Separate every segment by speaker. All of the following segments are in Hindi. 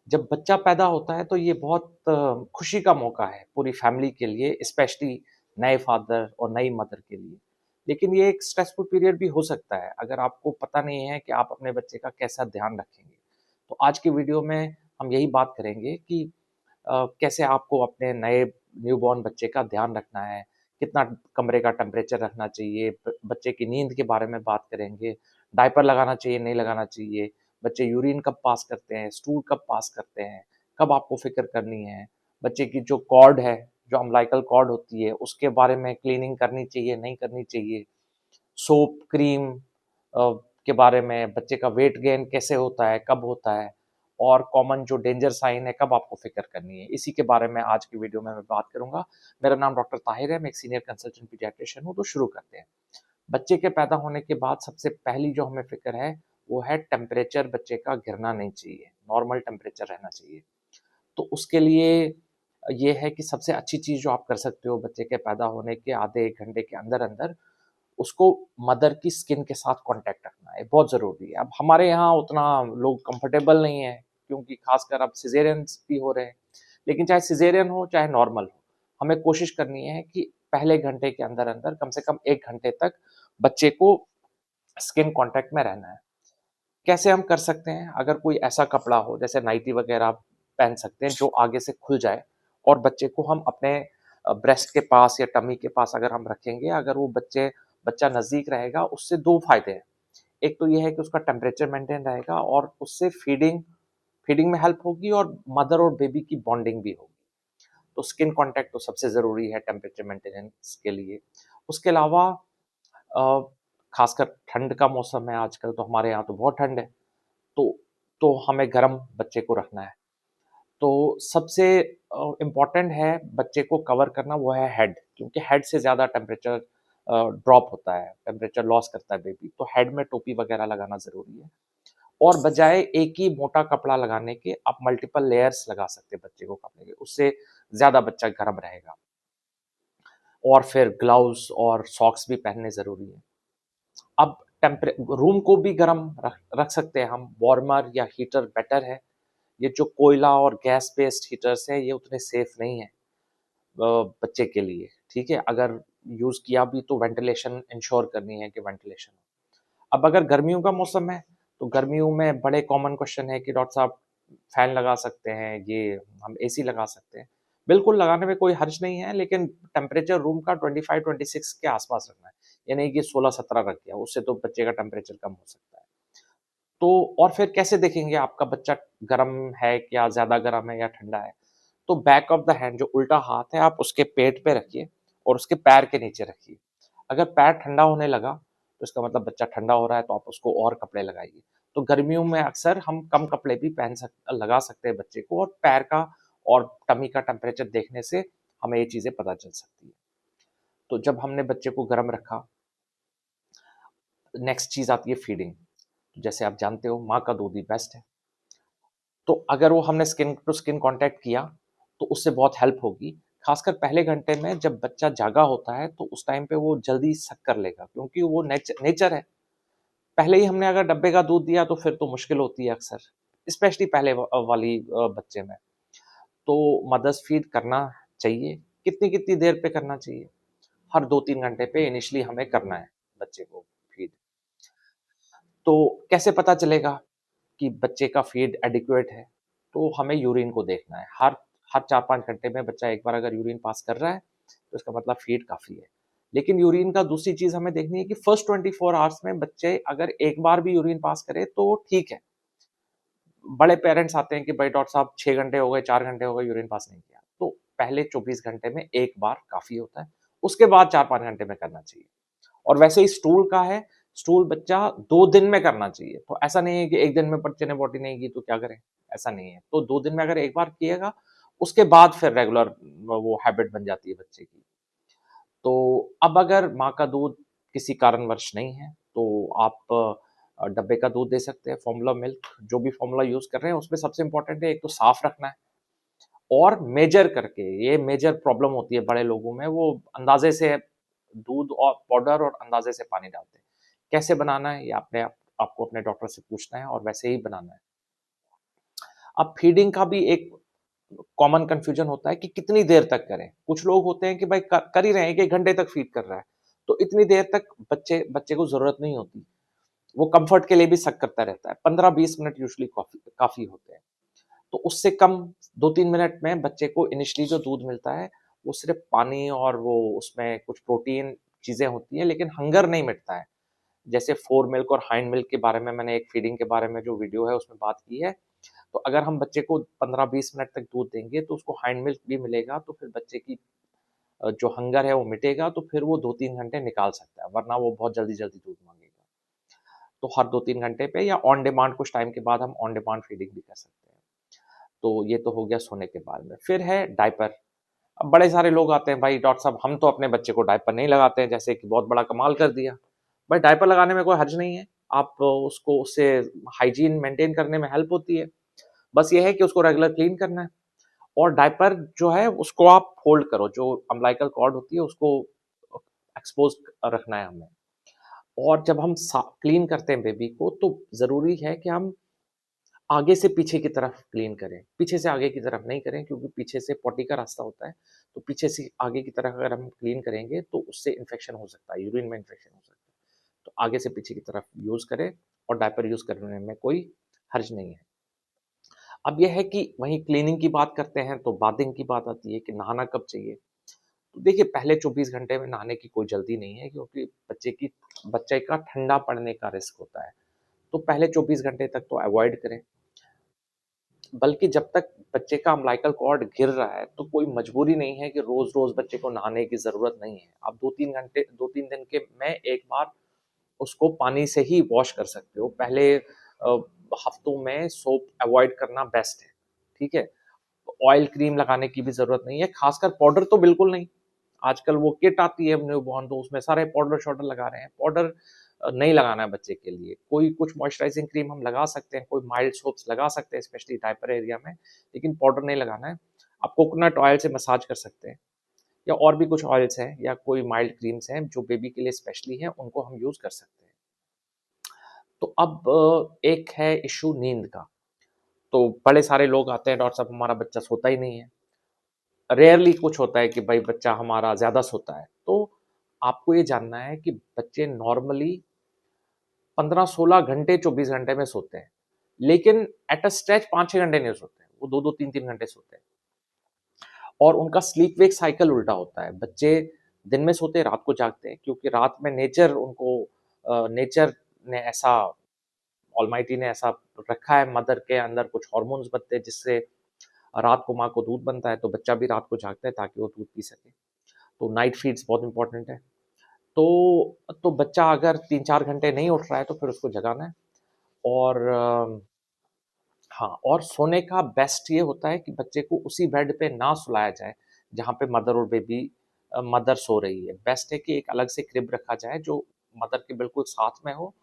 Speaker 1: जब बच्चा पैदा होता है तो ये बहुत खुशी का मौका है पूरी फैमिली के लिए, स्पेशली नए फादर और नई मदर के लिए। लेकिन ये एक स्ट्रेसफुल पीरियड भी हो सकता है अगर आपको पता नहीं है कि आप अपने बच्चे का कैसा ध्यान रखेंगे। तो आज की वीडियो में हम यही बात करेंगे कि कैसे आपको अपने नए न्यूबॉर्न बच्चे का ध्यान रखना है, कितना कमरे का टेम्परेचर रखना चाहिए, बच्चे की नींद के बारे में बात करेंगे, डायपर लगाना चाहिए, नहीं लगाना चाहिए, बच्चे यूरिन कब पास करते हैं, स्टूल कब पास करते हैं, कब आपको फ़िक्र करनी है, बच्चे की जो कॉर्ड है, जो अम्बिलिकल कॉर्ड होती है, उसके बारे में क्लीनिंग करनी चाहिए, नहीं करनी चाहिए, सोप, क्रीम के बारे में, बच्चे का वेट गेन कैसे होता है, कब होता है और कॉमन जो डेंजर साइन है, कब आपको फ़िक्र करनी है। इसी के बारे में आज की वीडियो में मैं बात करूँगा। मेरा नाम डॉक्टर ताहिर है, मैं एक सीनियर कंसल्टेंट पीडियाट्रिशियन हूँ, तो शुरू करते हैं। बच्चे के पैदा होने के बाद सबसे पहली जो हमें फ़िक्र है, वो है टेम्परेचर बच्चे का गिरना नहीं चाहिए, नॉर्मल टेम्परेचर रहना चाहिए। तो उसके लिए ये है कि सबसे अच्छी चीज़ जो आप कर सकते हो बच्चे के पैदा होने के आधे 1 घंटे के अंदर-अंदर, उसको मदर की स्किन के साथ कॉन्टैक्ट रखना है, बहुत ज़रूरी है। अब हमारे यहाँ उतना लोग कंफर्टेबल नहीं है, क्योंकि खासकर अब सिज़ेरियंस भी हो रहे हैं। लेकिन चाहे सिज़ेरियन हो, चाहे नॉर्मल हो, हमें कोशिश करनी है कि पहले घंटे के अंदर-अंदर कम से कम 1 घंटे तक बच्चे को स्किन कॉन्टैक्ट में रहना है। कैसे हम कर सकते हैं? अगर कोई ऐसा कपड़ा हो, जैसे नाइटी वगैरह आप पहन सकते हैं, जो आगे से खुल जाए और बच्चे को हम अपने ब्रेस्ट के पास या टमी के पास अगर हम रखेंगे, अगर वो बच्चा नज़दीक रहेगा, उससे 2 फ़ायदे हैं। एक तो ये है कि उसका टेम्परेचर मेंटेन रहेगा और उससे फीडिंग फीडिंग में हेल्प होगी और मदर और बेबी की बॉन्डिंग भी होगी। तो स्किन कॉन्टैक्ट तो सबसे ज़रूरी है टेम्परेचर मेंटेनेंस के लिए। उसके अलावा अ, खासकर ठंड का मौसम है आजकल, तो हमारे यहाँ तो बहुत ठंड है, तो हमें गरम बच्चे को रखना है। तो सबसे इम्पोर्टेंट है बच्चे को कवर करना, वो है हेड, क्योंकि हेड से ज़्यादा टेम्परेचर ड्रॉप होता है, टेम्परेचर लॉस करता है बेबी, तो हेड में टोपी वगैरह लगाना ज़रूरी है। और बजाय एक ही मोटा कपड़ा लगाने के आप मल्टीपल लेयर्स लगा सकते हैं बच्चे को कपड़े के, उससे ज़्यादा बच्चा गर्म रहेगा। और फिर ग्लव्स और सॉक्स भी पहनने ज़रूरी है। अब टेम्परे रूम को भी गर्म रख रख सकते हैं हम, वार्मर या हीटर बेटर है। ये जो कोयला और गैस बेस्ड हीटर्स हैं, ये उतने सेफ नहीं है बच्चे के लिए, ठीक है? अगर यूज़ किया भी तो वेंटिलेशन इंश्योर करनी है कि वेंटिलेशन हो। अब अगर गर्मियों का मौसम है, तो गर्मियों में बड़े कॉमन क्वेश्चन है कि डॉक्टर साहब फैन लगा सकते हैं, ये हम एसी लगा सकते हैं। बिल्कुल लगाने में कोई हर्ज नहीं है, लेकिन टेम्परेचर रूम का 25-26 के आस-पास रखना है। ये नहीं कि 16-17 रख दिया, उससे तो बच्चे का टेम्परेचर कम हो सकता है। तो और फिर कैसे देखेंगे आपका बच्चा गरम है या ज़्यादा गरम है या ठंडा है? तो बैक ऑफ द हैंड, जो उल्टा हाथ है, आप उसके पेट पे रखिए और उसके पैर के नीचे रखिए। अगर पैर ठंडा होने लगा, तो इसका मतलब बच्चा ठंडा हो रहा है, तो आप उसको और कपड़े लगाइए। तो गर्मियों में अक्सर हम कम कपड़े भी लगा सकते हैं बच्चे को, और पैर का और टमी का टेम्परेचर देखने से हमें ये चीज़ें पता चल सकती है। तो जब हमने बच्चे को गर्म रखा, नेक्स्ट चीज़ आती है फीडिंग। जैसे आप जानते हो, माँ का दूध ही बेस्ट है। तो अगर वो हमने स्किन टू स्किन कॉन्टैक्ट किया, तो उससे बहुत हेल्प होगी। खासकर पहले घंटे में जब बच्चा जागा होता है, तो उस टाइम पे वो जल्दी सक कर लेगा, क्योंकि वो नेचर है। पहले ही हमने अगर डब्बे का दूध दिया, तो फिर तो मुश्किल होती है अक्सर, स्पेशली पहले वाली बच्चे में। तो मदर्स फीड करना चाहिए। कितनी-कितनी देर पे करना चाहिए? हर 2-3 घंटे पे इनिशियली हमें करना है बच्चे को फीड। तो कैसे पता चलेगा कि बच्चे का फीड एडिक्वेट है? तो हमें यूरिन को देखना है। हर हर 4-5 घंटे में बच्चा एक बार अगर यूरिन पास कर रहा है, तो इसका मतलब फीड काफ़ी है। लेकिन यूरिन का दूसरी चीज़ हमें देखनी है कि फर्स्ट 24 आवर्स में बच्चे अगर एक बार भी यूरिन पास करे, तो ठीक है। बड़े पेरेंट्स आते हैं कि भाई डॉक्टर साहब 6 घंटे हो गए, 4 घंटे हो गए, यूरिन पास नहीं किया। तो पहले 24 घंटे में 1 बार काफ़ी होता है। उसके बाद 4-5 घंटे में करना चाहिए। और वैसे ही स्टूल का है, स्टूल बच्चा 2 दिन में करना चाहिए। तो ऐसा नहीं है कि 1 दिन में बच्चे ने पॉटी नहीं की तो क्या करें? ऐसा नहीं है। तो 2 दिन में अगर 1 बार किएगा, उसके बाद फिर रेगुलर वो हैबिट बन जाती है बच्चे की। तो अब अगर माँ का दूध किसी कारणवश नहीं है, तो आप डब्बे का दूध दे सकते हैं, फ़ॉर्मूला मिल्क, जो भी फ़ॉर्मूला यूज़ कर रहे हैं, उसमें सबसे इम्पोर्टेंट है, एक तो साफ़ रखना है और मेजर करके। ये मेजर प्रॉब्लम होती है बड़े लोगों में, वो अंदाज़े से दूध और पाउडर और अंदाज़े से पानी डालते हैं। कैसे बनाना है, ये आपको अपने डॉक्टर से पूछना है और वैसे ही बनाना है। अब फीडिंग का भी एक कॉमन कन्फ्यूजन होता है कि कितनी देर तक करें। कुछ लोग होते हैं कि भाई कर ही रहे हैं, 1 घंटे तक फीड कर रहा है, तो इतनी देर तक बच्चे बच्चे को ज़रूरत नहीं होती। वो कम्फर्ट के लिए भी सक करता रहता है। 15-20 मिनट यूजुअली काफ़ी होते हैं। तो उससे कम 2-3 मिनट में बच्चे को इनिशियली जो दूध मिलता है, वो सिर्फ़ पानी और वो उसमें कुछ प्रोटीन चीज़ें होती हैं, लेकिन हंगर नहीं मिटता है। जैसे फोर मिल्क और हाइंड मिल्क के बारे में मैंने एक फीडिंग के बारे में जो वीडियो है उसमें बात की है। तो अगर हम बच्चे को 15-20 मिनट तक दूध देंगे तो उसको हाइंड मिल्क भी मिलेगा, तो फिर बच्चे की जो हंगर है वो मिटेगा, तो फिर वो 2-3 घंटे निकाल सकता है, वरना वो बहुत जल्दी-जल्दी दूध माँगेगा। तो हर 2-3 घंटे पे या ऑन डिमांड कुछ टाइम के बाद हम ऑन डिमांड फीडिंग भी कर सकते हैं। तो ये तो हो गया सोने के बारे में। फिर है डायपर। अब बड़े सारे लोग आते हैं, भाई डॉक्टर साहब हम तो अपने बच्चे को डायपर नहीं लगाते हैं, जैसे कि बहुत बड़ा कमाल कर दिया। भाई डायपर लगाने में कोई हर्ज नहीं है। आप उसको उससे हाइजीन मेंटेन करने में हेल्प होती है। बस ये है कि उसको रेगुलर क्लीन करना है। और डायपर जो है उसको आप फोल्ड करो, जो अम्बिलिकल कॉर्ड होती है उसको एक्सपोज रखना है हमें। और जब हम क्लीन करते हैं बेबी को, तो ज़रूरी है कि हम आगे से पीछे की तरफ क्लीन करें, पीछे से आगे की तरफ नहीं करें, क्योंकि पीछे से पॉटी का रास्ता होता है। तो पीछे से आगे की तरफ अगर हम क्लीन करेंगे तो उससे इन्फेक्शन हो सकता है, यूरिन में इन्फेक्शन हो सकता है। तो आगे से पीछे की तरफ यूज़ करें, और डायपर यूज़ करने में कोई हर्ज नहीं है। अब ये है कि वहीं क्लीनिंग की बात करते हैं तो बाथिंग की बात आती है कि नहाना कब चाहिए। तो देखिए, पहले 24 घंटे में नहाने की कोई जल्दी नहीं है, क्योंकि बच्चे का ठंडा पड़ने का रिस्क होता है। तो पहले 24 घंटे तक तो अवॉइड करें। बल्कि जब तक बच्चे का अम्बिलिकल कॉर्ड गिर रहा है, तो कोई मजबूरी नहीं है कि रोज़-रोज़ बच्चे को नहाने की ज़रूरत नहीं है। आप 2-3 दिन के में 1 बार उसको पानी से ही वॉश कर सकते हो। पहले हफ्तों में सोप अवॉइड करना बेस्ट है, ठीक है? ऑयल क्रीम लगाने की भी ज़रूरत नहीं है, खासकर पाउडर तो बिल्कुल नहीं। आजकल वो किट आती है न्यूबॉर्न, तो उसमें सारे पाउडर-शाउडर लगा रहे हैं। पाउडर नहीं लगाना है बच्चे के लिए। कोई कुछ मॉइस्चराइजिंग क्रीम हम लगा सकते हैं, कोई माइल्ड सोप्स लगा सकते हैं, स्पेशली डायपर एरिया में, लेकिन पाउडर नहीं लगाना है। आप कोकोनट ऑयल से मसाज कर सकते हैं, या और भी कुछ ऑयल्स हैं या कोई माइल्ड क्रीम्स हैं जो बेबी के लिए स्पेशली हैं, उनको हम यूज़ कर सकते हैं। तो अब एक है इश्यू नींद का। तो बड़े सारे लोग आते हैं, डॉक्टर साहब हमारा बच्चा सोता ही नहीं है। रेयरली कुछ होता है कि भाई बच्चा हमारा ज़्यादा सोता है। तो आपको ये जानना है कि बच्चे नॉर्मली 15-16 घंटे 24 घंटे में सोते हैं। लेकिन एट अ स्ट्रेच 5-6 घंटे नहीं सोते हैं। वो 2-2 3-3 घंटे सोते हैं। और उनका स्लीप वेक साइकिल उल्टा होता है। बच्चे दिन में सोते हैं, रात को जागते हैं, क्योंकि रात में नेचर ने ऐसा ऑलमाइटी ने ऐसा रखा है, मदर के अंदर कुछ हार्मोन्स बनते हैं जिससे रात को माँ को दूध बनता है, तो बच्चा भी रात को जागता है ताकि वो दूध पी सके। तो नाइट फीड्स बहुत इंपॉर्टेंट है। तो बच्चा अगर 3-4 घंटे नहीं उठ रहा है तो फिर उसको जगाना है। और हाँ, और सोने का बेस्ट ये होता है कि बच्चे को उसी बेड पे ना सुलाया जाए जहाँ पे मदर और बेबी मदर सो रही है। बेस्ट है कि एक अलग से क्रिब रखा जाए जो मदर के बिल्कुल साथ में हो,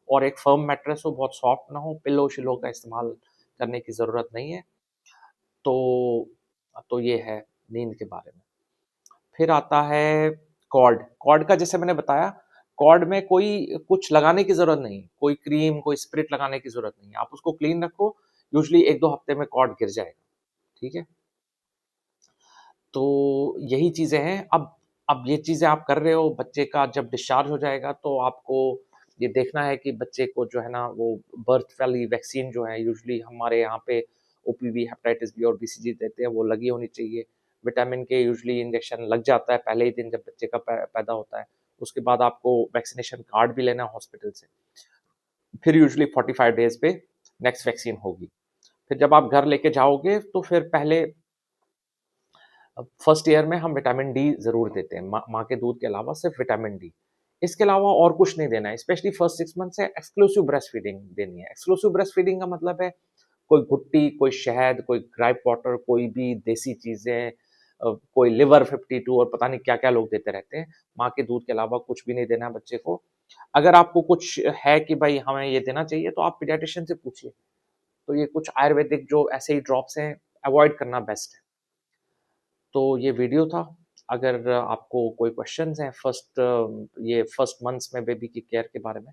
Speaker 1: और एक फर्म मैट्रेस हो, बहुत सॉफ्ट ना हो, पिलो-शिलो का इस्तेमाल करने की ज़रूरत नहीं है। तो ये है नींद के बारे में। फिर आता है कॉर्ड। कॉर्ड का जैसे मैंने बताया, कॉर्ड में कोई कुछ लगाने की ज़रूरत नहीं है, कोई क्रीम, कोई स्पिरिट लगाने की ज़रूरत नहीं है। आप उसको क्लीन रखो, यूजुअली 1-2 हफ्ते में कॉर्ड गिर जाएगा, ठीक है? तो यही चीज़ें हैं। अब ये चीज़ें आप कर रहे हो, बच्चे का जब डिस्चार्ज हो जाएगा तो आपको ये देखना है कि बच्चे को जो है ना वो बर्थ वाली वैक्सीन जो है, यूजुअली हमारे यहाँ पे ओपीवी, हेपेटाइटिस बी और बीसीजी देते हैं, वो लगी होनी चाहिए। विटामिन के यूजुअली इंजेक्शन लग जाता है पहले ही दिन जब बच्चे का पैदा होता है। उसके बाद आपको वैक्सीनेशन कार्ड भी लेना है हॉस्पिटल से। फिर यूजुअली 45 डेज़ पे नेक्स्ट वैक्सीन होगी। फिर जब आप घर लेके जाओगे तो फिर पहले फर्स्ट ईयर में हम विटामिन डी ज़रूर देते हैं, माँ के दूध के अलावा सिर्फ विटामिन डी। इसके अलावा और कुछ नहीं देना है, स्पेशली फर्स्ट 6 मंथ से एक्सक्लूसिव ब्रेस्ट फीडिंग देनी है। एक्सक्लूसिव ब्रेस्ट फीडिंग का मतलब है कोई घुट्टी, कोई शहद, कोई ग्राइप वाटर, कोई भी देसी चीज़ें, कोई लिवर 52 और पता नहीं क्या-क्या लोग देते रहते हैं। माँ के दूध के अलावा कुछ भी नहीं देना है बच्चे को। अगर आपको कुछ है कि भाई हमें ये देना चाहिए, तो आप पीडियाट्रिशियन से पूछिए। तो ये कुछ आयुर्वेदिक जो ऐसे ही ड्रॉप्स हैं, अवॉइड करना बेस्ट है। तो ये वीडियो था। अगर आपको कोई क्वेश्चंस हैं फर्स्ट मंथ्स में बेबी की केयर के बारे में,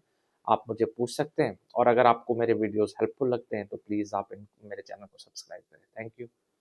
Speaker 1: आप मुझे पूछ सकते हैं और अगर आपको मेरे वीडियोस हेल्पफुल लगते हैं तो प्लीज़ आप मेरे चैनल को सब्सक्राइब करें। Thank you.